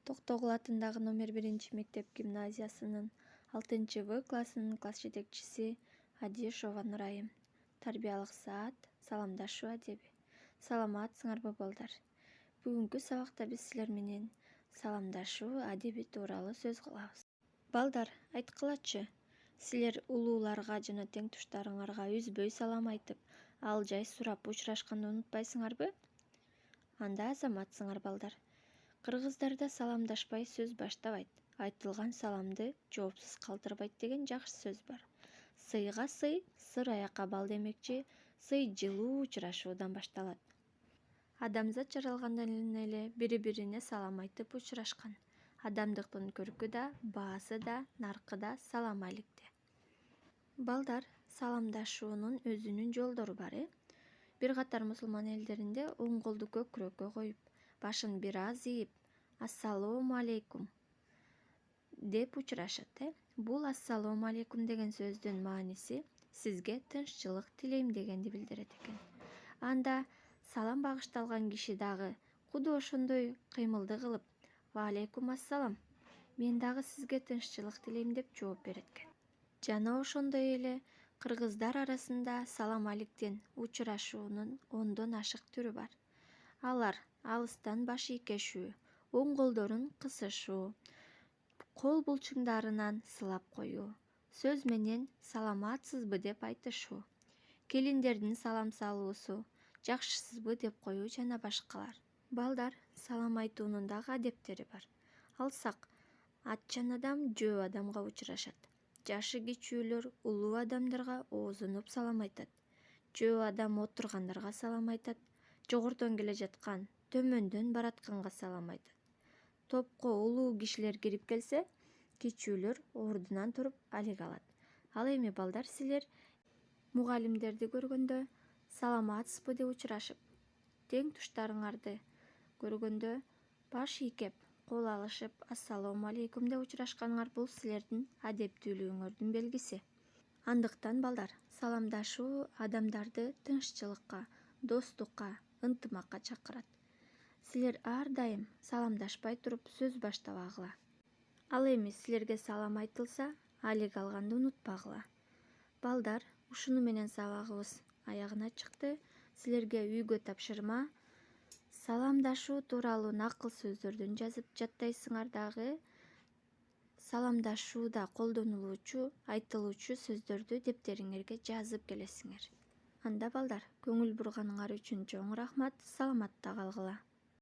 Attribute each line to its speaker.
Speaker 1: Токтогул атындагы номер 1 мектеп гимназиясынын 6-В классынын класс жетекчиси Адишова Нурайым. Тарбиялык саат, саламдашуу адеби. Саламатсыңарбы балдар? Бүгүнкү сабакта биз силер менен саламдашуу адеби тууралуу сөз кылабыз. Балдар, айткылачы, силер улууларга жана тең туштарыңарга үзбөй салам айтып, ал жай сурап учурашканды унутпайсыңарбы? Анда азаматсыңар балдар. Кыргыздарда саламдашпай сөз баштабайт, айтылган саламды жоопсуз калтырбайт деген жакшы сөз бар. Сыйга сый, сыр аякка бал демекчи, сый жылуу учурашуудан башталат. Адамзат жаралгандан эле бири-бирине салам айтып учурашкан. Адамдыктын көркү да, баасы да, наркы да салам аликте. Балдар, саламдашуунун өзүнүн жолдору бар. Бир катар мусулман элдеринде оң колду көкүрөккө коюп, башын бир аз ийип, ассалому алейкум деп учурашат. Бул ассалому алейкум деген сөздүн мааниси сизге тынччылык тилейм дегенди билдирет экен. Анда салам багышталган киши дагы куду ошондой кыймылды кылып, ва алейкум ассалам, мен дагы сизге тынччылык тилейм деп жооп берет экен. Жана ошондой эле кыргыздар арасында салам аликтен учурашуунун ондон ашык түрү бар. Алар алыстан баш ийкешүү, оң колдорун кысышуу, кол булчуңдарынан сылап коюу, сөз менен саламатсызбы деп айтышуу, келиндердин салам салуусу, жакшысызбы деп коюу жана башкалар. Балдар, салам айтуунун дагы адептери бар. Алсак, атчан адам жөө адамга учурашат. Жашы кичүүлөр улуу адамдарга оозунуп салам айтат. Жөө адам отургандарга салам айтат. Жогорудон келе жаткан, төмөндөн баратканга салам айтат. Топко улуу кишилер кирип келсе, кичүүлөр ордунан туруп алик алат. Ал эми балдар, силер мугалимдерди көргөндө саламатсызбы деп учурашып, тең туштарыңарды көргөндө баш ийкеп, кол алышып, ассалому алейкум деп учурашканыңар бул силердин адептүүлүгүңөрдүн белгиси. Андыктан балдар, саламдашуу адамдарды тынччылыкка, достукка, ынтымакка чакырат. Силер ар дайым саламдашпай туруп сөз баштабагыла. Ал эми силерге салам айтылса, алик алганды унутпагыла. Балдар, ушуну менен сабагыбыз аягына чыкты. Силерге үйгө тапшырма саламдашуу тууралуу накыл сөздөрдүн жазып жаттайсыңар дагы. Саламдашууда колдонулуучу, айтылуучу сөздөрдү дептериңерге жазып келесиңер. Анда балдар, көңүл бурганыңар үчүн чоң рахмат, саламатта калгыла.